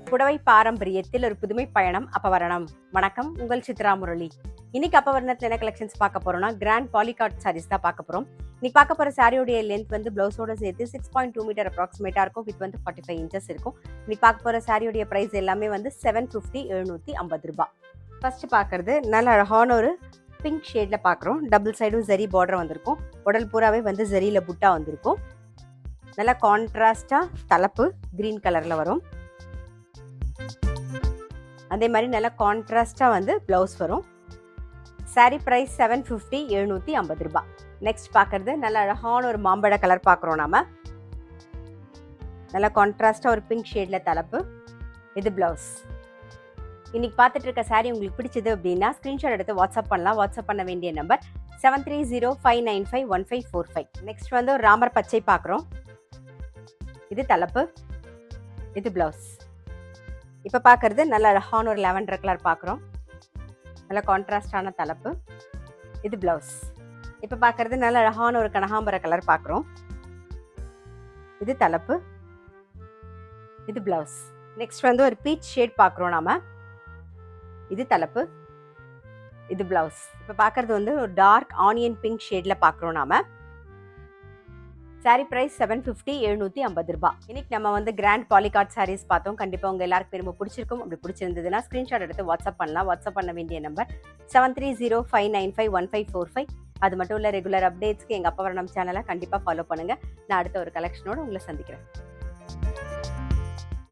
புடவை பாரம்பரியத்தில் ஒரு புதுமை பயணம் அப்பவரணம். வணக்கம், உங்கள் சித்ரா முரளி. இன்னைக்கு அப்பவரணத்தில் என்ன கலெக்ஷன்ஸ் பார்க்க போறோம்னா, கிராண்ட் பாலிகாட் சாரீஸ் தான் பார்க்க போறோம். இன்னைக்கு பார்க்க போற சாரியோடைய லென்த் வந்து பிளவுஸோட சேர்த்து 6.2 மீட்டர் அப்ராக்சிமேட்டா இருக்கும். வித் வந்து 45 இன்ச்சஸ் இருக்கும். இன்னைக்கு பார்க்க போற சாரியோடைய பிரைஸ் எல்லாமே வந்து 750 750 ரூபாய். ஃபர்ஸ்ட் பார்க்கறது நல்ல அழகான ஒரு பிங்க் ஷேட்ல பார்க்குறோம். டபுள் சைடும் ஜரி பார்டர் வந்திருக்கும். உடல் பூராவே வந்து ஜரியில புட்டா வந்திருக்கும். நல்லா கான்ட்ராஸ்டா தலப்பு கிரீன் கலர்ல வரும். அதே மாதிரி நல்லா கான்ட்ராஸ்டா வந்து பிளவுஸ் வரும். சாரி பிரைஸ் 750 750 ரூபாய். நெக்ஸ்ட் பார்க்கறது நல்ல அழகான ஒரு மாம்பழ கலர் பார்க்குறோம். நாம நல்லா கான்ட்ராஸ்டா ஒரு பிங்க் ஷேட்ல தலப்பு. இது பிளவுஸ். இன்னைக்கு பார்த்துட்டு இருக்க சாரி உங்களுக்கு பிடிச்சது அப்படின்னா ஸ்கிரீன்ஷாட் எடுத்து வாட்ஸ்அப் பண்ணலாம். வாட்ஸ்அப் பண்ண வேண்டிய நம்பர் 7305951545. நெக்ஸ்ட் வந்து ஒரு ராமர் பச்சை பார்க்குறோம். இது தலப்பு. இது பிளவுஸ். இப்போ பார்க்கறது நல்ல அழகான ஒரு லாவெண்டர் கலர் பார்க்குறோம். நல்ல கான்ட்ராஸ்டான தலப்பு. இது பிளவுஸ். இப்போ பார்க்கறது நல்ல அழகான ஒரு கனகாம்பர கலர் பார்க்குறோம். இது தலப்பு. இது பிளவுஸ். நெக்ஸ்ட் வந்து ஒரு பீச் ஷேட் பார்க்குறோம் நாம. இது தலப்பு. இது பிளவுஸ். இப்போ பார்க்கறது வந்து ஒரு டார்க் ஆனியன் பிங்க் ஷேட்ல பார்க்குறோம் நாம. சாரி பிரைஸ் 750 750 ரூபாய். இன்னைக்கு நம்ம வந்து கிராண்ட் பாலிகாட் சாரீஸ் பார்த்தோம். கண்டிப்பாக உங்க எல்லாருக்கும் ரொம்ப பிடிச்சிருக்கும். அப்படி பிடிச்சிருந்ததுன்னா ஸ்கிரீன்ஷாட் எடுத்து வாட்ஸ்அப் பண்ணலாம். வாட்ஸ்அப் பண்ண வேண்டிய நம்பர் 7305951545. அது மட்டும் இல்லை, ரெகுலர் அப்டேட்ஸ்க்கு எங்கள் அப்பவரணம் சேனலை கண்டிப்பாக ஃபாலோ பண்ணுங்க. நான் அடுத்த ஒரு கலெக்ஷனோட உங்களை சந்திக்கிறேன்.